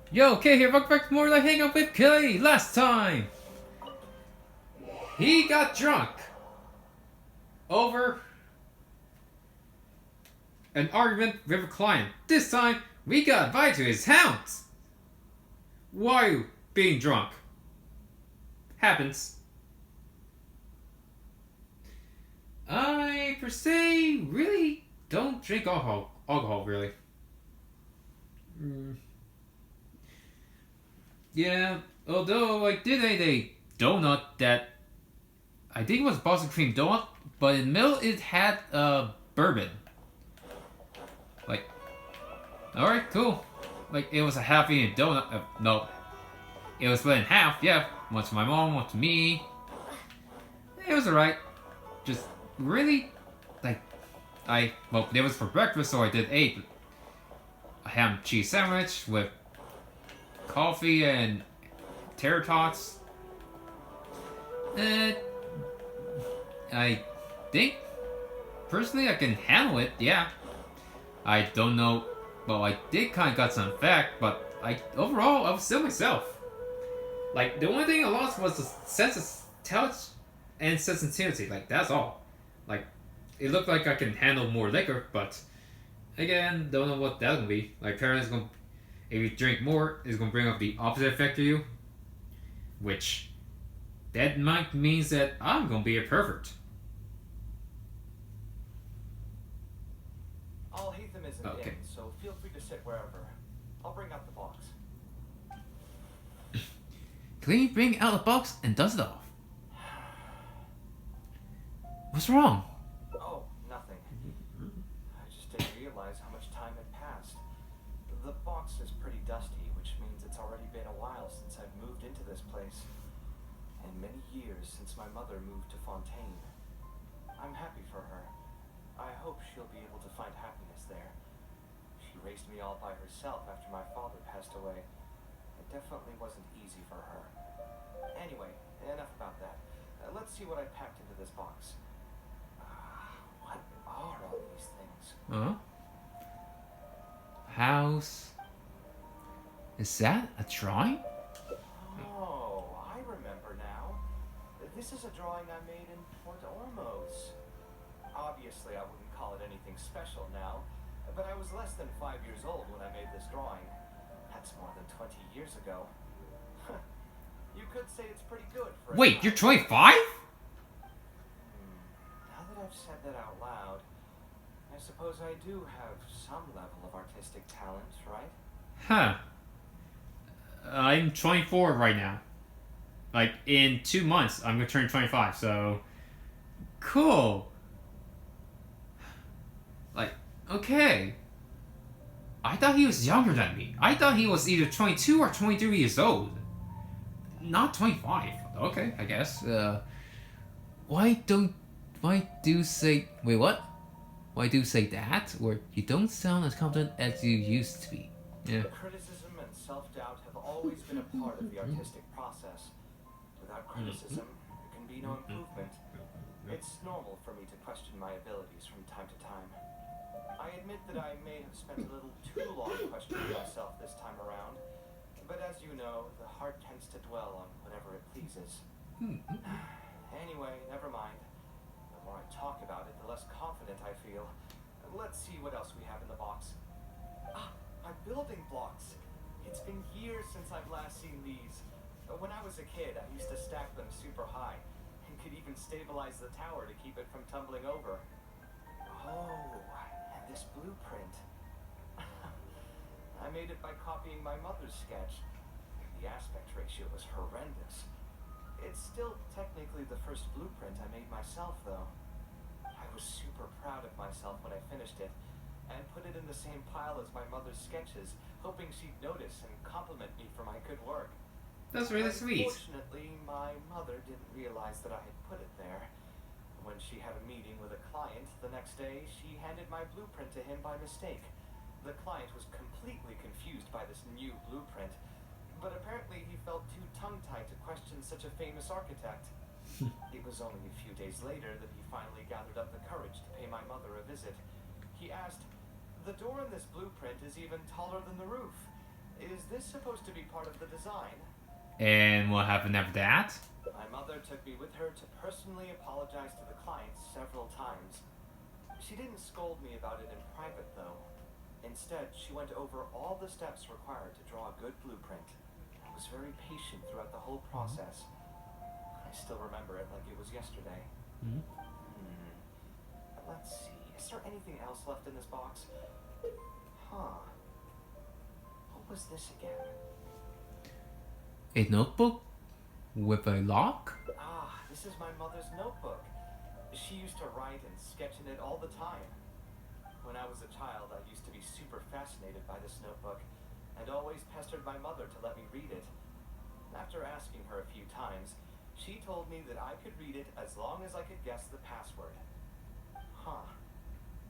Yo, Kay here, welcome back to more like Hangout with Kay. Last time, he got drunk over an argument with a client. This time, we got invited to his house. Why are you being drunk? Happens. I, per se, really don't drink alcohol really. Yeah, although I did eat a donut that I think it was Boston cream donut, but in the middle it had bourbon. Like, alright, cool. Like, it was a half eaten donut. No, it was split in half, yeah. One to my mom, one to me. It was alright. Just really, like, well, it was for breakfast, so I did eat a ham and cheese sandwich with coffee and tater tots. I think, personally, I can handle it, yeah. I don't know, well, I did kind of got some effect, but overall, I was still myself. Like, the only thing I lost was the sense of touch and sensitivity, like, that's all. Like, it looked like I can handle more liquor, but again, don't know what that's gonna be. Like, parents gonna, if you drink more, it's gonna bring up the opposite effect to you, which that might means that I'm gonna be a pervert. Alhaitham isn't Okay. in, so feel free to sit wherever. I'll bring out the box. Clean bring out the box and dust it off. What's wrong? Oh, nothing. I just didn't realize how much time had passed. The box is pretty dusty, which means it's already been a while since I've moved into this place. And many years since my mother moved to Fontaine. I'm happy for her. I hope she'll be able to find happiness there. She raised me all by herself after my father passed away. It definitely wasn't easy for her. Anyway, enough about that. Let's see what I packed into this box. What are all these things? Huh? House. Is that a drawing? Oh, I remember now. This is a drawing I made in Port Ormuz. Obviously, I wouldn't call it anything special now, but I was less than 5 years old when I made this drawing. That's more than 20 years ago. You could say it's pretty good for a Wait, child. you're 25? Now that I've said that out loud, I suppose I do have some level of artistic talent, right? Huh. I'm 24 right now. Like, in 2 months, I'm gonna turn 25, so. Cool. Like, okay. I thought he was younger than me. I thought he was either 22 or 23 years old. Not 25. Okay, I guess. Why do say. Wait, what? Why do say that? Or you don't sound as confident as you used to be. Yeah. Criticism and self-doubt have always been a part of the artistic process. Without criticism, there can be no improvement. It's normal for me to question my abilities from time to time. I admit that I may have spent a little too long questioning myself this time around, but as you know, the heart tends to dwell on whatever it pleases. Anyway, never mind. The more I talk about it, the less confident I feel. Let's see what else we have in the box. Ah, my building blocks. It's been years since I've last seen these. When I was a kid, I used to stack them super high and could even stabilize the tower to keep it from tumbling over. Oh, and this blueprint. I made it by copying my mother's sketch. The aspect ratio was horrendous. It's still technically the first blueprint I made myself, though. I was super proud of myself when I finished it, and put it in the same pile as my mother's sketches, hoping she'd notice and compliment me for my good work. That's really sweet. Unfortunately, my mother didn't realize that I had put it there. When she had a meeting with a client the next day, she handed my blueprint to him by mistake. The client was completely confused by this new blueprint, but apparently he felt too tongue-tied to question such a famous architect. It was only a few days later that he finally gathered up the courage to pay my mother a visit. He asked, "The door in this blueprint is even taller than the roof. Is this supposed to be part of the design? And what happened after that? My mother took me with her to personally apologize to the clients several times. She didn't scold me about it in private, though. Instead, she went over all the steps required to draw a good blueprint. I was very patient throughout the whole process. I still remember it like it was yesterday. Hmm? Let's see. Is there anything else left in this box? Huh. What was this again? A notebook with a lock? Ah, this is my mother's notebook. She used to write and sketch in it all the time. When I was a child, I used to be super fascinated by this notebook and always pestered my mother to let me read it. After asking her a few times, she told me that I could read it as long as I could guess the password. Huh.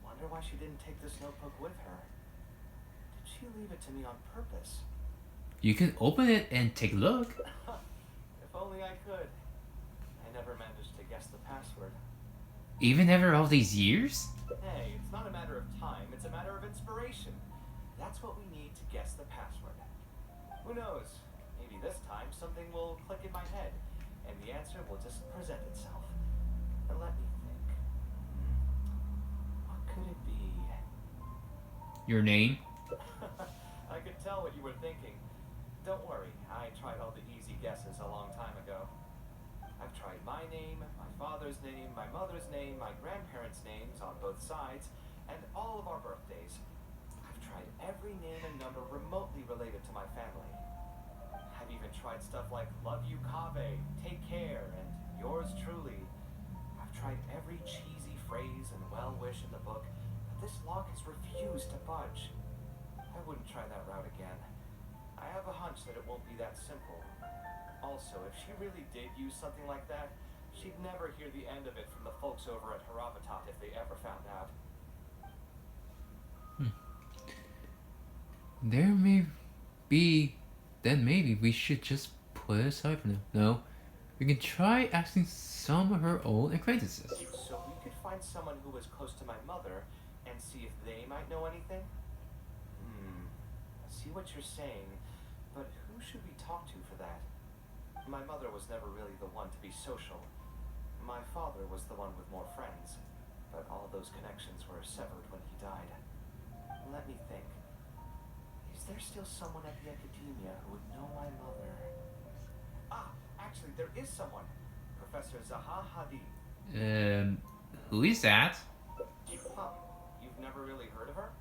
Wonder why she didn't take this notebook with her. Did she leave it to me on purpose? You can open it and take a look. If only I could. I never managed to guess the password. Even after all these years? Hey, it's not a matter of time, it's a matter of inspiration. That's what we need to guess the password. Who knows? Maybe this time something will click in my head, and the answer will just present itself. But let me think. What could it be? Your name? I could tell what you were thinking. Don't worry, I tried all the easy guesses a long time ago. I've tried my name, my father's name, my mother's name, my grandparents' names on both sides, and all of our birthdays. I've tried every name and number remotely related to my family. I've even tried stuff like love you Kaveh, take care, and yours truly. I've tried every cheesy phrase and well-wish in the book, but this lock has refused to budge. I wouldn't try that route again. I have a hunch that it won't be that simple. Also, if she really did use something like that, she'd never hear the end of it from the folks over at Haravatat if they ever found out. There may be... Then maybe we should just put it aside for now. No. We can try asking some of her old acquaintances. So we could find someone who was close to my mother and see if they might know anything? I see what you're saying, but who should we talk to for that? My mother was never really the one to be social. My father was the one with more friends, but all those connections were severed when he died. Let me think. Is there still someone at the academia who would know my mother? Ah, actually, there is someone. Professor Zaha Hadid. Who is that? Huh. You've never really heard of her?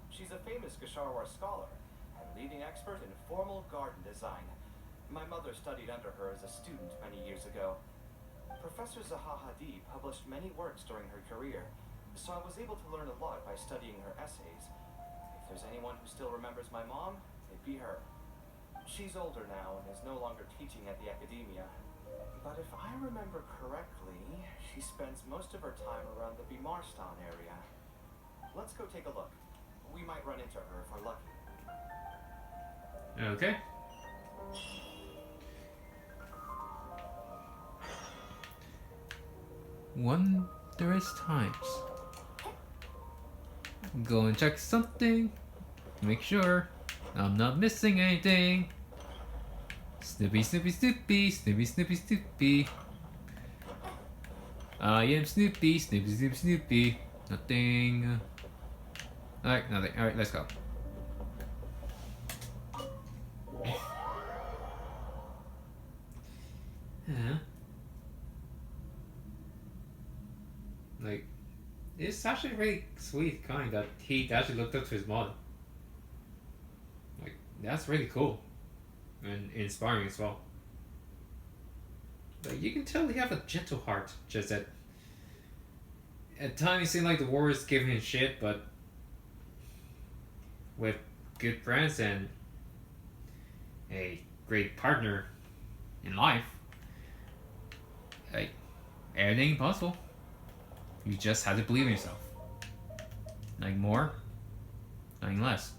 She's a famous Gashawar scholar and leading expert in formal garden design. My mother studied under her as a student many years ago. Professor Zaha Hadid published many works during her career, so I was able to learn a lot by studying her essays. If there's anyone who still remembers my mom, it'd be her. She's older now and is no longer teaching at the academia. But if I remember correctly, she spends most of her time around the Bimarstan area. Let's go take a look. We might run into her if we're lucky. Okay. Wondrous times. Go and check something. Make sure I'm not missing anything. Snoopy, Snoopy, Snoopy, Snoopy, Snoopy, Snoopy. I am Snoopy, Snoopy, Snoopy, Snoopy. Nothing. Alright, nothing. Alright, let's go. Like, it's actually really sweet kind that he actually looked up to his mother. Like, that's really cool. And inspiring as well. Like, you can tell he have a gentle heart, just that at times it seemed like the war is giving him shit, but with good friends and a great partner in life, like, everything possible. You just have to believe in yourself. Nothing more, nothing less.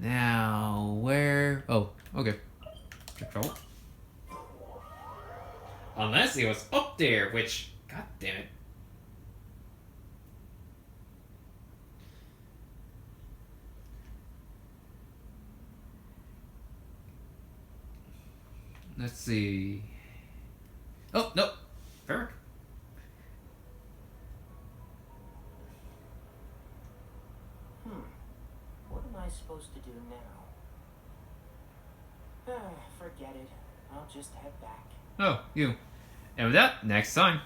Now, where... Oh, okay. Control. Unless it was up there, which... God damn it. Let's see. Oh, no. Ferric. What am I supposed to do now? Forget it. I'll just head back. Oh, you. And with that, next time.